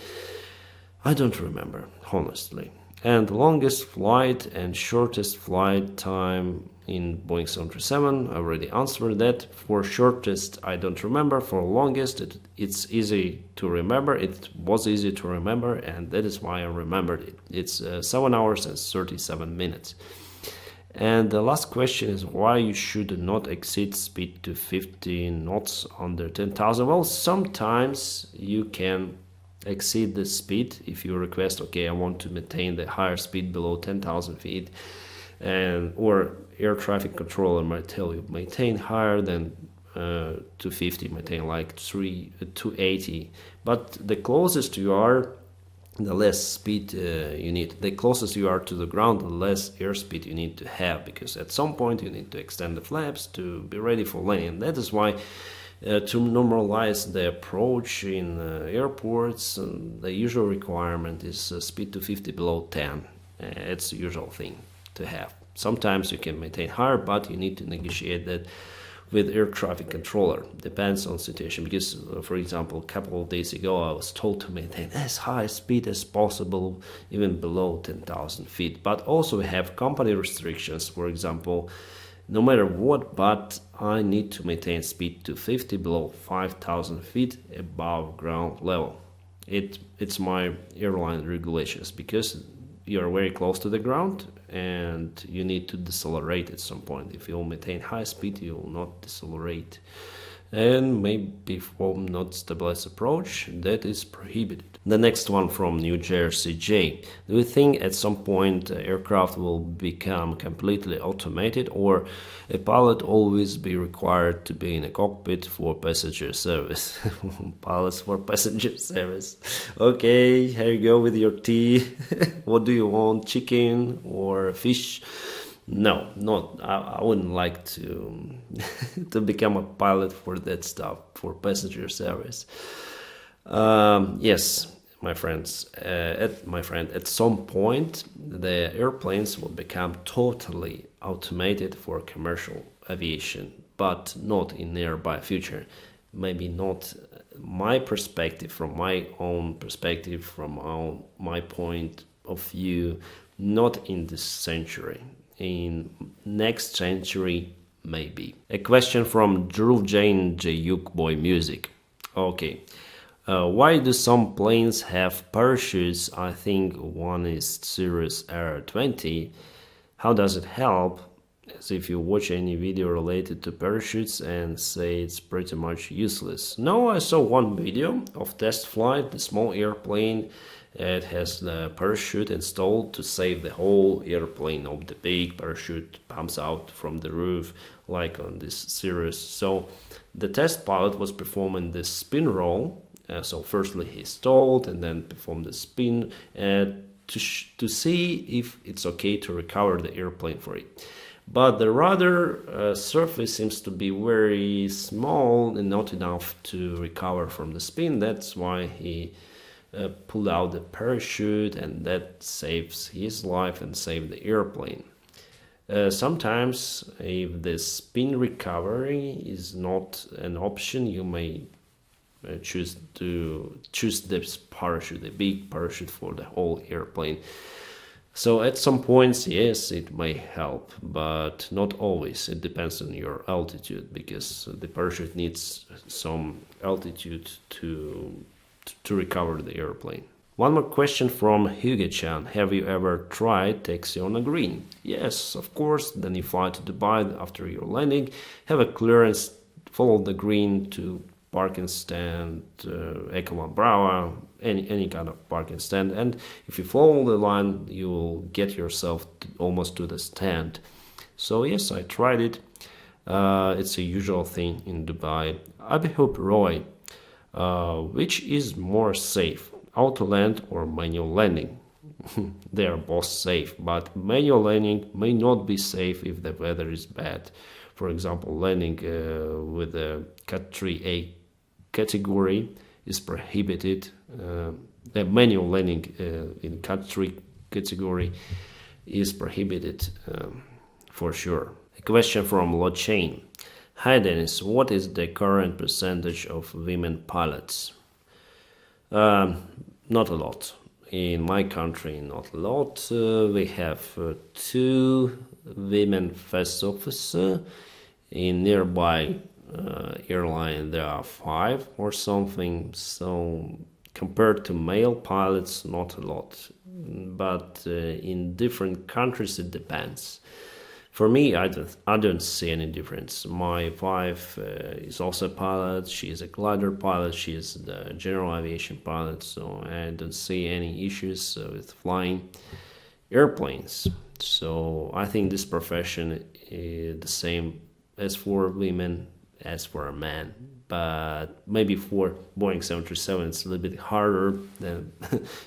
I don't remember, honestly. And the longest flight and shortest flight time in Boeing 737, I already answered that. For shortest, I don't remember. For longest, it's easy to remember. It was easy to remember, and that is why I remembered it. It's 7 hours and 37 minutes. And the last question is why you should not exceed speed to 50 knots under 10,000. Well, sometimes you can exceed the speed if you request, okay, I want to maintain the higher speed below 10,000 feet, and or air traffic controller might tell you maintain higher than 250, maintain like 280. But the closest you are, the less speed you need. The closest you are to the ground, the less airspeed you need to have, because at some point you need to extend the flaps to be ready for landing. And that is why to normalize the approach in airports, the usual requirement is speed to 50 below 10. It's the usual thing to have. Sometimes you can maintain higher, but you need to negotiate that with air traffic controller. Depends on situation, because for example, a couple of days ago I was told to maintain as high speed as possible, even below 10,000 feet. But also we have company restrictions. For example, no matter what, but I need to maintain speed to 50 below 5,000 feet above ground level. It's my airline regulations, because you're very close to the ground and you need to decelerate at some point. If you maintain high speed, you will not decelerate. And maybe from not stabilized approach, that is prohibited. The next one from New Jersey J. Do you think at some point aircraft will become completely automated, or a pilot always be required to be in a cockpit for passenger service? Pilots for passenger service. Okay, here you go with your tea. What do you want, chicken or fish? No, not. I wouldn't like to to become a pilot for that stuff, for passenger service. Yes, my friends. At some point, the airplanes will become totally automated for commercial aviation, but not in nearby future. Maybe not my perspective, from my own perspective, from my point of view, not in this century. In next century, maybe. A question from Drew Jane Jayuk Boy Music. Okay. Why do some planes have parachutes? I think one is Cirrus R20. How does it help? As if you watch any video related to parachutes and say it's pretty much useless. No, I saw one video of test flight, the small airplane. It has the parachute installed to save the whole airplane. Of the big parachute pumps out from the roof, like on this Cirrus. So the test pilot was performing this spin roll. So firstly he stalled and then performed the spin to see if it's okay to recover the airplane for it. But the rudder surface seems to be very small and not enough to recover from the spin. That's why he pulled out the parachute, and that saves his life and saved the airplane. Sometimes if the spin recovery is not an option, you may choose this parachute, the big parachute for the whole airplane. So at some points, yes, it may help, but not always. It depends on your altitude, because the parachute needs some altitude to recover the airplane. One more question from Hugo-chan. Have you ever tried taxi on a green? Yes, of course. Then you fly to Dubai after your landing, have a clearance, follow the green to parking stand, Echelon Brava, any kind of parking stand, and if you follow the line, you will get yourself almost to the stand. So yes, I tried it. It's a usual thing in Dubai. Abhihoop Roy. Which is more safe, Autoland or manual landing? They are both safe, but manual landing may not be safe if the weather is bad. For example, landing with a Cat 3A category is prohibited. The manual landing in Cat 3 category is prohibited for sure. A question from Lochain. Hi Dennis, what is the current percentage of women pilots? Not a lot. in my country, not a lot. We have 2 women first officer. In nearby airline, there are 5 or something. So compared to male pilots, not a lot. But in different countries, it depends. For me, I don't see any difference. My wife is also a pilot. She is a glider pilot. She is the general aviation pilot. So I don't see any issues with flying airplanes. So I think this profession is the same as for women as for a man. But maybe for Boeing 737, it's a little bit harder. Then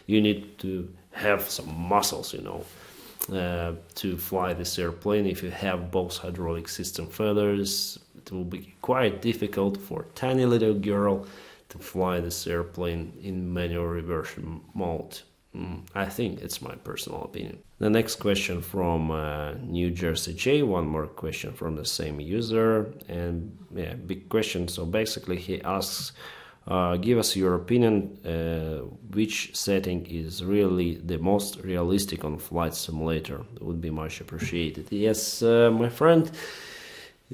you need to have some muscles, to fly this airplane. If you have both hydraulic system feathers, it will be quite difficult for a tiny little girl to fly this airplane in manual reversion mode. I think it's my personal opinion. The next question from New Jersey J, one more question from the same user, and yeah, big question. So basically he asks, give us your opinion, which setting is really the most realistic on flight simulator. It would be much appreciated. Yes, my friend,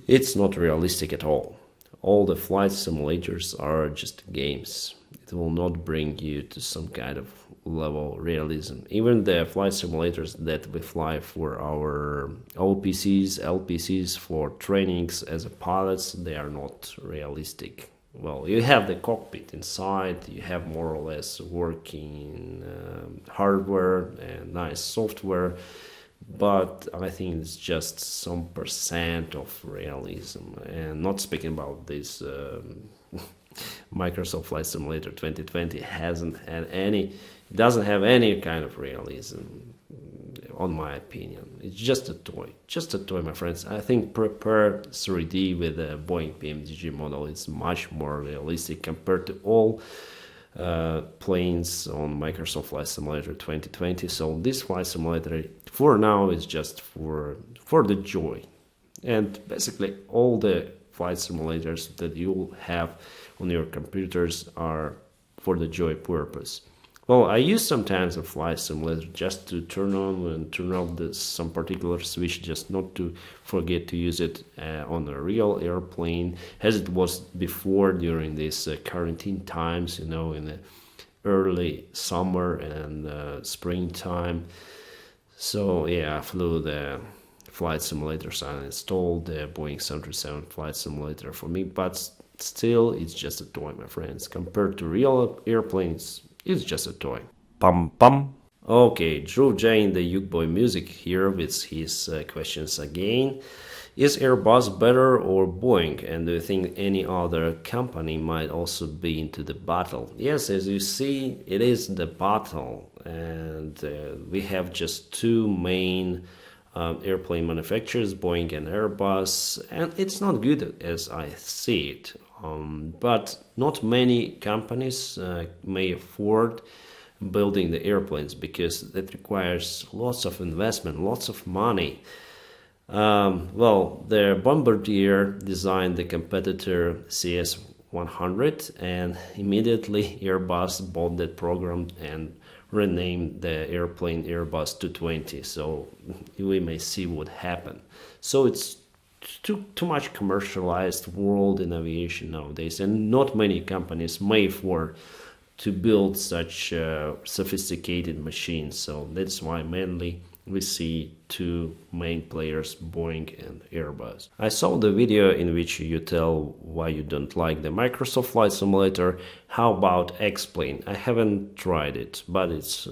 it's not realistic at all. All the flight simulators are just games. It will not bring you to some kind of level realism. Even the flight simulators that we fly for our OPCs, LPCs, for trainings as a pilots, they are not realistic. Well, you have the cockpit inside, you have more or less working hardware and nice software, but I think it's just some percent of realism. And not speaking about this Microsoft Flight Simulator 2020 doesn't have any kind of realism, on my opinion. It's just a toy, my friends. I think Propeller 3D with the Boeing PMDG model is much more realistic compared to all planes on Microsoft Flight Simulator 2020. So this flight simulator for now is just for the joy. And basically all the flight simulators that you'll have on your computers are for the joy purpose. Well, I use sometimes a flight simulator just to turn on and turn off some particular switch, just not to forget to use it on a real airplane, as it was before during these quarantine times, in the early summer and springtime. So yeah, I flew the flight simulators and installed the Boeing 737 flight simulator for me, but still, it's just a toy, my friends. Compared to real airplanes, it's just a toy. Pum pum. Okay, Drew J in the Uke Boy Music here with his questions again. Is Airbus better or Boeing? And do you think any other company might also be into the battle? Yes, as you see, it is the battle. And we have just 2 main airplane manufacturers, Boeing and Airbus. And it's not good as I see it. But not many companies may afford building the airplanes because that requires lots of investment, lots of money. Well, the Bombardier designed the competitor CS100, and immediately Airbus bought that program and renamed the airplane Airbus 220. So we may see what happened. So it's too much commercialized world in aviation nowadays, and not many companies may afford to build such sophisticated machines. So that's why mainly we see 2 main players, Boeing and Airbus. I saw the video in which you tell why you don't like the Microsoft Flight Simulator. How about X-Plane? I haven't tried it, but it's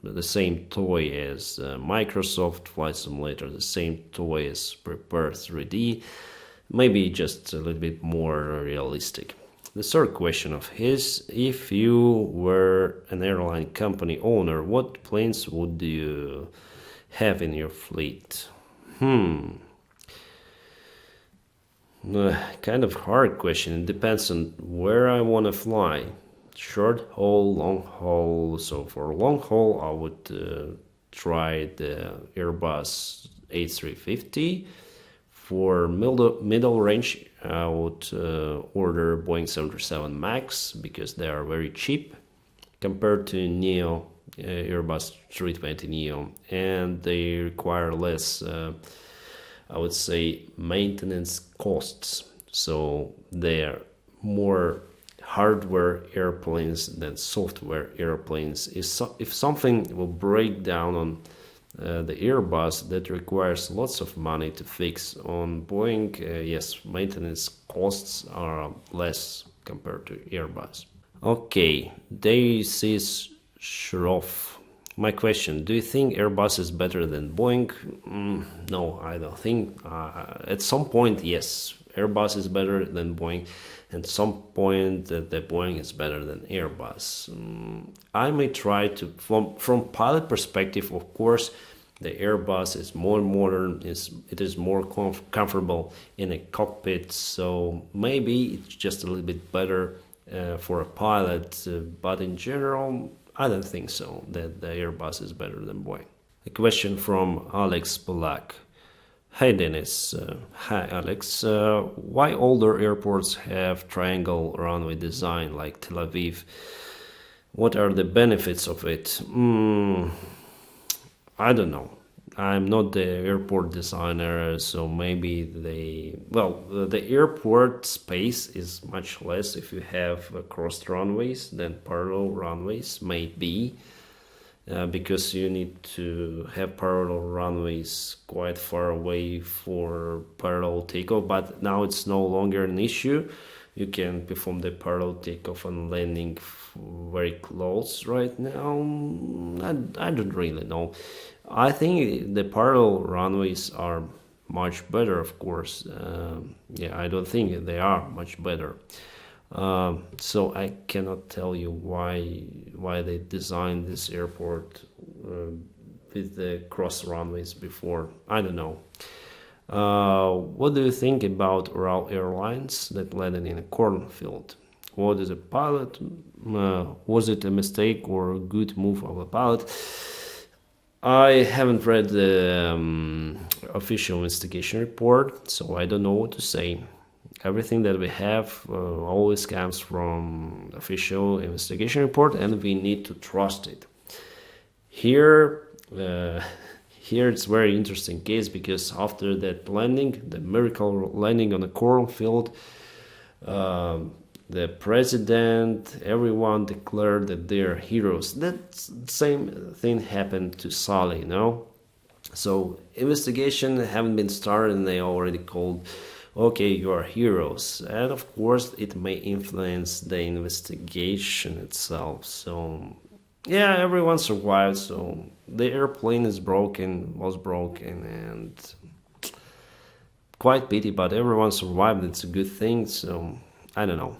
the same toy as Microsoft Flight Simulator, the same toy as Propeller 3D, maybe just a little bit more realistic. The third question of his: if you were an airline company owner, what planes would you have in your fleet? Kind of hard question. It depends on where I want to fly. Short haul, long haul. So for long haul, I would try the Airbus A350. For middle range, I would order Boeing 737 MAX because they are very cheap compared to Neo Airbus 320 Neo, and they require less, I would say, maintenance costs. So they're more hardware airplanes than software airplanes. If something will break down on the Airbus, that requires lots of money to fix. On Boeing, yes, maintenance costs are less compared to Airbus. Okay, this is Shroff. My question, do you think Airbus is better than Boeing? No, I don't think. At some point, yes, Airbus is better than Boeing. At some point, the Boeing is better than Airbus. I may try to, from pilot perspective, of course, the Airbus is more modern, it is more comfortable in a cockpit, so maybe it's just a little bit better for a pilot, but in general, I don't think so, that the Airbus is better than Boeing. A question from Alex Polak. Hey Dennis, hi Alex, why older airports have triangle runway design like Tel Aviv? What are the benefits of it? I don't know. I'm not the airport designer, so maybe the airport space is much less if you have crossed runways than parallel runways, maybe. Because you need to have parallel runways quite far away for parallel takeoff, but now it's no longer an issue. You can perform the parallel takeoff and landing very close right now. I don't really know. I think the parallel runways are much better, of course. I don't think they are much better. So I cannot tell you why they designed this airport with the cross runways before. I don't know. What do you think about Ural Airlines that landed in a cornfield? What is a pilot? Was it a mistake or a good move of a pilot? I haven't read the official investigation report, so I don't know what to say. Everything that we have always comes from official investigation report, and we need to trust it. Here it's very interesting case, because after that landing, the miracle landing on the cornfield, the president, everyone declared that they're heroes. That same thing happened to Saleh, So investigation haven't been started, and they already called, okay, you are heroes. And of course, it may influence the investigation itself. So, yeah, everyone survived. So the airplane was broken, and quite pity, but everyone survived. It's a good thing. So I don't know.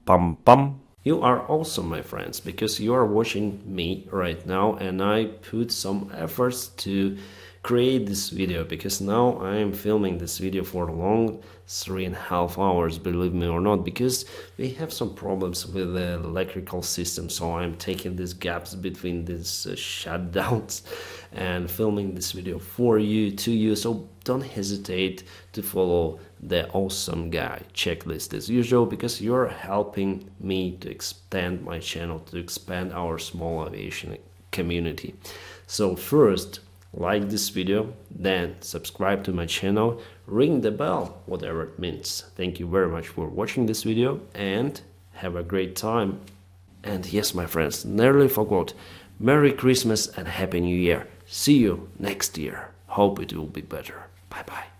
Pum pum. You are awesome, my friends, because you are watching me right now, and I put some efforts to create this video, because now I am filming this video for a long 3.5 hours, believe me or not, because we have some problems with the electrical system, so I'm taking these gaps between these shutdowns and filming this video for you, to you. So don't hesitate to follow the awesome guy checklist as usual, because you're helping me to expand my channel, to expand our small aviation community. So first, like this video, then subscribe to my channel, ring the bell, whatever it means. Thank you very much for watching this video, and have a great time. And yes, my friends, nearly forgot, Merry Christmas and Happy New Year. See you next year. Hope it will be better. Bye bye.